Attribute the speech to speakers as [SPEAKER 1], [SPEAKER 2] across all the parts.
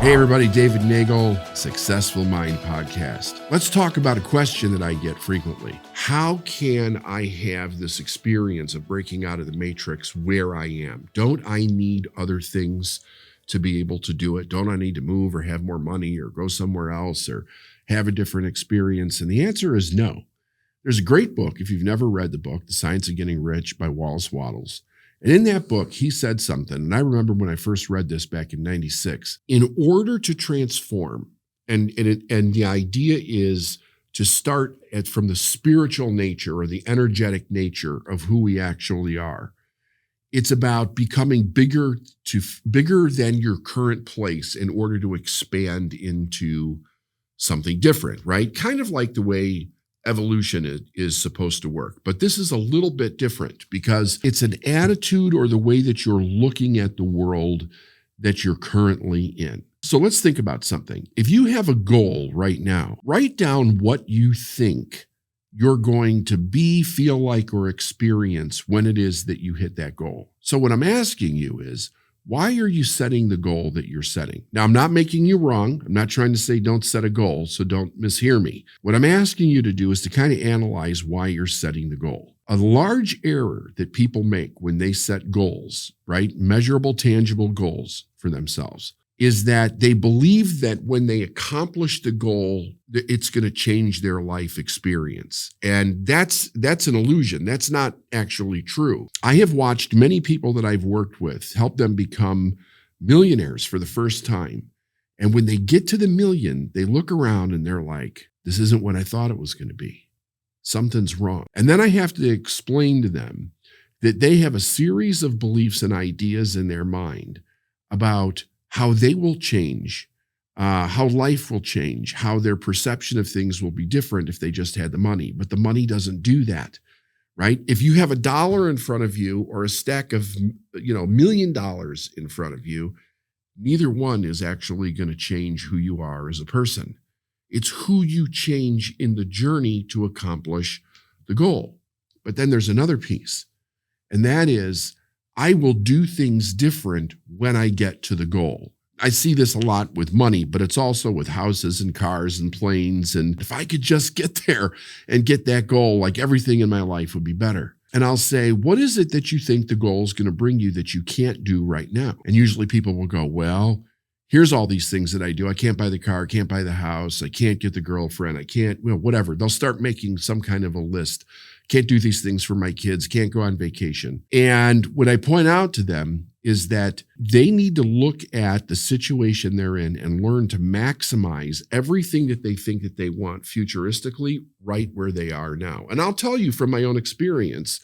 [SPEAKER 1] Hey everybody, David Neagle, Successful Mind Podcast. Let's talk about a question that I get frequently. How can I have this experience of breaking out of the matrix where I am? Don't I need other things to be able to do it? Don't I need to move or have more money or go somewhere else or have a different experience? And the answer is no. There's a great book, if you've never read the book, The Science of Getting Rich by Wallace Wattles. And in that book, he said something, and I remember when I first read this back in 96, in order to transform, and the idea is to start from the spiritual nature or the energetic nature of who we actually are. It's about becoming bigger than your current place in order to expand into something different, right? Kind of like the way evolution is supposed to work. But this is a little bit different because it's an attitude or the way that you're looking at the world that you're currently in. So let's think about something. If you have a goal right now, write down what you think you're going to be, feel like, or experience when it is that you hit that goal. So what I'm asking you is, why are you setting the goal that you're setting? Now, I'm not making you wrong. I'm not trying to say don't set a goal, so don't mishear me. What I'm asking you to do is to kind of analyze why you're setting the goal. A large error that people make when they set goals, right, measurable, tangible goals for themselves, is that they believe that when they accomplish the goal, it's going to change their life experience. And that's an illusion. That's not actually true. I have watched many people that I've worked with help them become millionaires for the first time. And when they get to the million, they look around and they're like, this isn't what I thought it was going to be. Something's wrong. And then I have to explain to them that they have a series of beliefs and ideas in their mind about how they will change, how life will change, how their perception of things will be different if they just had the money. But the money doesn't do that, right? If you have $1 in front of you or a stack of, $1 million in front of you, neither one is actually going to change who you are as a person. It's who you change in the journey to accomplish the goal. But then there's another piece, and that is, I will do things different when I get to the goal. I see this a lot with money, but it's also with houses and cars and planes. And if I could just get there and get that goal, like everything in my life would be better. And I'll say, what is it that you think the goal is going to bring you that you can't do right now? And usually people will go, well, here's all these things that I do. I can't buy the car, can't buy the house, I can't get the girlfriend, I can't, whatever. They'll start making some kind of a list. Can't do these things for my kids, can't go on vacation. And what I point out to them is that they need to look at the situation they're in and learn to maximize everything that they think that they want futuristically right where they are now. And I'll tell you from my own experience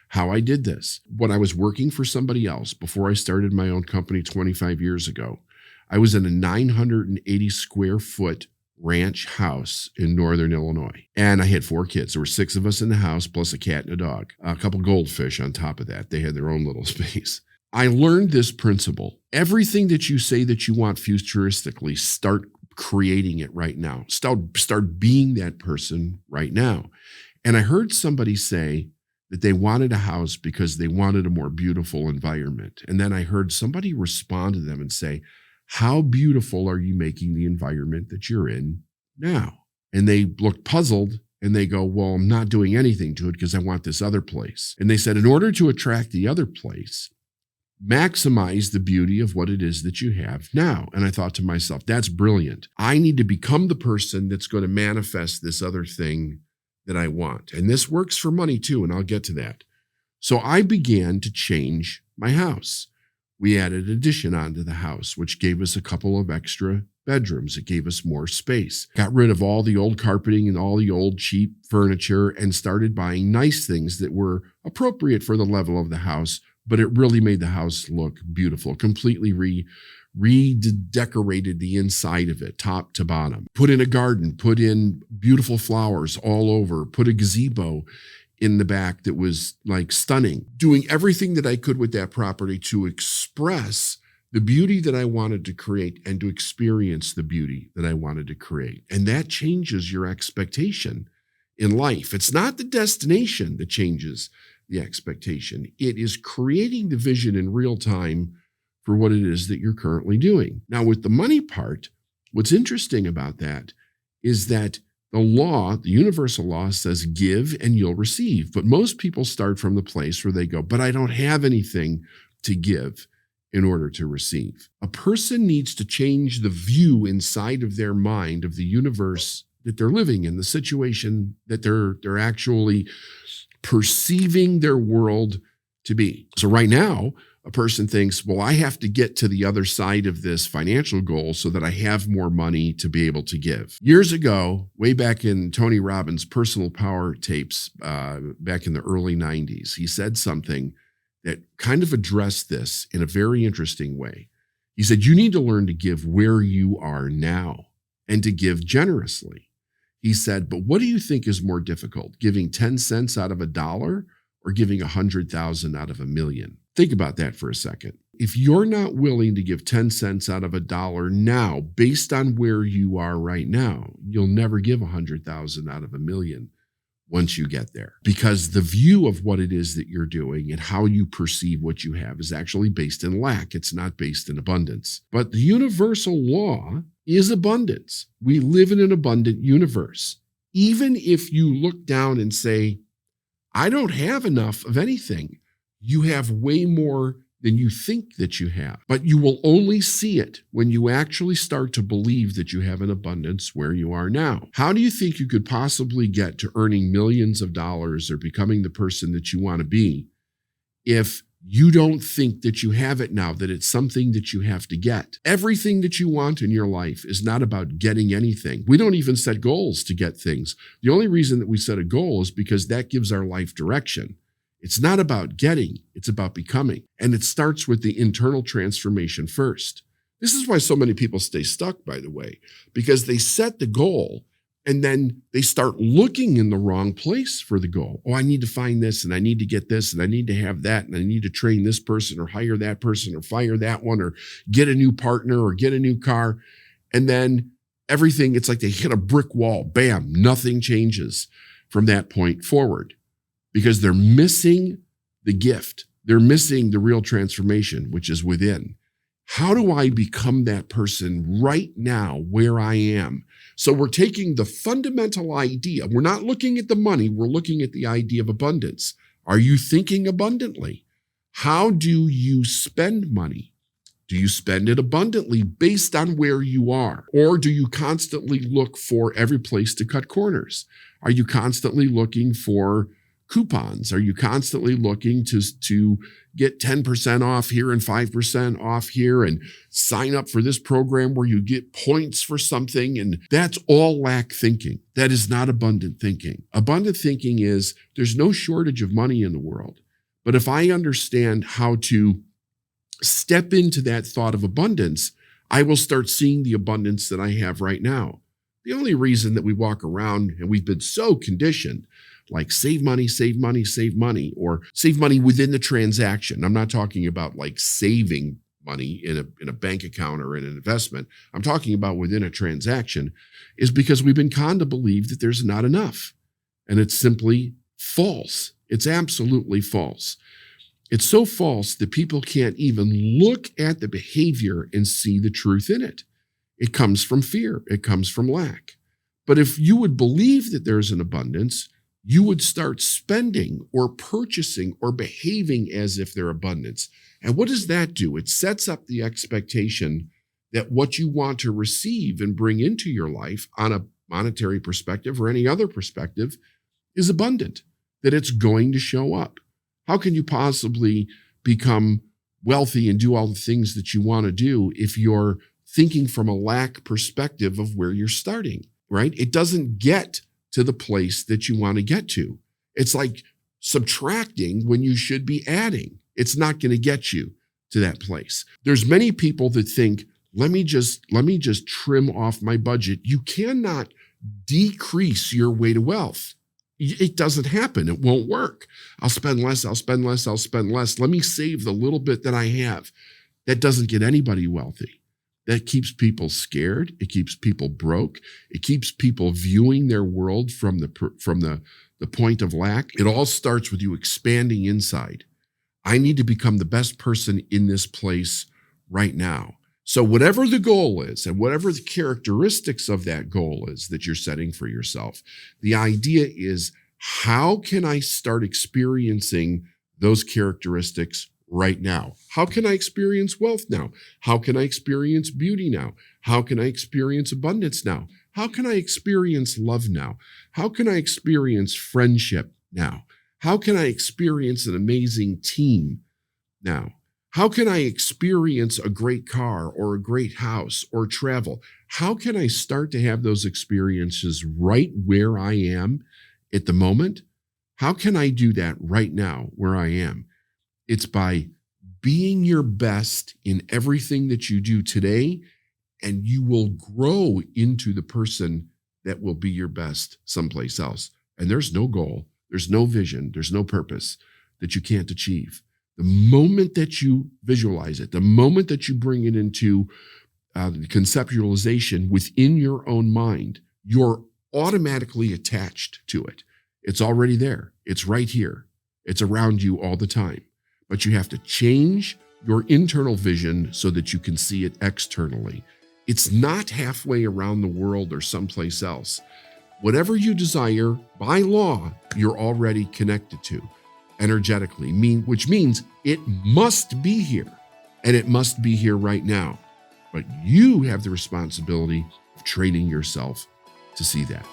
[SPEAKER 1] how I did this. When I was working for somebody else before I started my own company 25 years ago, I was in a 980 square foot ranch house in northern Illinois. And I had 4 kids. There were 6 of us in the house, plus a cat and a dog, a couple goldfish on top of that. They had their own little space. I learned this principle. Everything that you say that you want futuristically, start creating it right now. Start being that person right now. And I heard somebody say that they wanted a house because they wanted a more beautiful environment. And then I heard somebody respond to them and say, how beautiful are you making the environment that you're in now? And they looked puzzled and they go, well, I'm not doing anything to it because I want this other place. And they said, in order to attract the other place, maximize the beauty of what it is that you have now. And I thought to myself, that's brilliant. I need to become the person that's going to manifest this other thing that I want. And this works for money too, and I'll get to that. So I began to change my house. We added addition onto the house, which gave us a couple of extra bedrooms. It gave us more space. Got rid of all the old carpeting and all the old cheap furniture and started buying nice things that were appropriate for the level of the house, but it really made the house look beautiful. Completely redecorated the inside of it, top to bottom. Put in a garden, put in beautiful flowers all over, put a gazebo in the back that was like stunning, doing everything that I could with that property to express the beauty that I wanted to create and to experience the beauty that I wanted to create. And that changes your expectation in life. It's not the destination that changes the expectation. It is creating the vision in real time for what it is that you're currently doing. Now, with the money part, what's interesting about that is that the law, the universal law, says give and you'll receive. But most people start from the place where they go, but I don't have anything to give in order to receive. A person needs to change the view inside of their mind of the universe that they're living in, the situation that they're actually perceiving their world to be. So right now, a person thinks, well, I have to get to the other side of this financial goal so that I have more money to be able to give. Years ago, way back in Tony Robbins' Personal Power tapes, back in the early 90s, he said something that kind of addressed this in a very interesting way. He said, you need to learn to give where you are now and to give generously. He said, but what do you think is more difficult, giving 10 cents out of $1 or giving 100,000 out of $1 million? Think about that for a second. If you're not willing to give 10 cents out of $1 now, based on where you are right now, you'll never give 100,000 out of $1 million once you get there. Because the view of what it is that you're doing and how you perceive what you have is actually based in lack. It's not based in abundance. But the universal law is abundance. We live in an abundant universe. Even if you look down and say, I don't have enough of anything, you have way more than you think that you have. But you will only see it when you actually start to believe that you have an abundance where you are now. How do you think you could possibly get to earning millions of dollars or becoming the person that you want to be if you don't think that you have it now, that it's something that you have to get? Everything that you want in your life is not about getting anything. We don't even set goals to get things. The only reason that we set a goal is because that gives our life direction. It's not about getting, it's about becoming. And it starts with the internal transformation first. This is why so many people stay stuck, by the way, because they set the goal and then they start looking in the wrong place for the goal. Oh, I need to find this and I need to get this and I need to have that and I need to train this person or hire that person or fire that one or get a new partner or get a new car. And then everything, it's like they hit a brick wall. Bam, nothing changes from that point forward. Because they're missing the gift. They're missing the real transformation, which is within. How do I become that person right now where I am? So we're taking the fundamental idea. We're not looking at the money. We're looking at the idea of abundance. Are you thinking abundantly? How do you spend money? Do you spend it abundantly based on where you are? Or do you constantly look for every place to cut corners? Are you constantly looking for coupons? Are you constantly looking to get 10% off here and 5% off here and sign up for this program where you get points for something? And that's all lack thinking. That is not abundant thinking. Abundant thinking is there's no shortage of money in the world. But if I understand how to step into that thought of abundance, I will start seeing the abundance that I have right now. The only reason that we walk around and we've been so conditioned like save money, save money, save money, or save money within the transaction. I'm not talking about like saving money in a bank account or in an investment. I'm talking about within a transaction, is because we've been conned to believe that there's not enough. And it's simply false. It's absolutely false. It's so false that people can't even look at the behavior and see the truth in it. It comes from fear. It comes from lack. But if you would believe that there's an abundance, you would start spending or purchasing or behaving as if they're abundance. And what does that do? It sets up the expectation that what you want to receive and bring into your life on a monetary perspective or any other perspective is abundant, that it's going to show up. How can you possibly become wealthy and do all the things that you want to do if you're thinking from a lack perspective of where you're starting, right? It doesn't get to the place that you want to get to. It's like subtracting when you should be adding. It's not going to get you to that place. There's many people that think, let me just trim off my budget. You cannot decrease your way to wealth. It doesn't happen. It won't work. I'll spend less. I'll spend less. I'll spend less. Let me save the little bit that I have. That doesn't get anybody wealthy. That keeps people scared. It keeps people broke. It keeps people viewing their world from the point of lack. It all starts with you expanding inside. I need to become the best person in this place right now. So whatever the goal is and whatever the characteristics of that goal is that you're setting for yourself, the idea is, how can I start experiencing those characteristics right now? How can I experience wealth now? How can I experience beauty now? How can I experience abundance now? How can I experience love now? How can I experience friendship now? How can I experience an amazing team now? How can I experience a great car or a great house or travel? How can I start to have those experiences right where I am at the moment? How can I do that right now where I am? It's by being your best in everything that you do today, and you will grow into the person that will be your best someplace else. And there's no goal, there's no vision, there's no purpose that you can't achieve. The moment that you visualize it, the moment that you bring it into the conceptualization within your own mind, you're automatically attached to it. It's already there. It's right here. It's around you all the time. But you have to change your internal vision so that you can see it externally. It's not halfway around the world or someplace else. Whatever you desire, by law, you're already connected to energetically, which means it must be here, and it must be here right now. But you have the responsibility of training yourself to see that.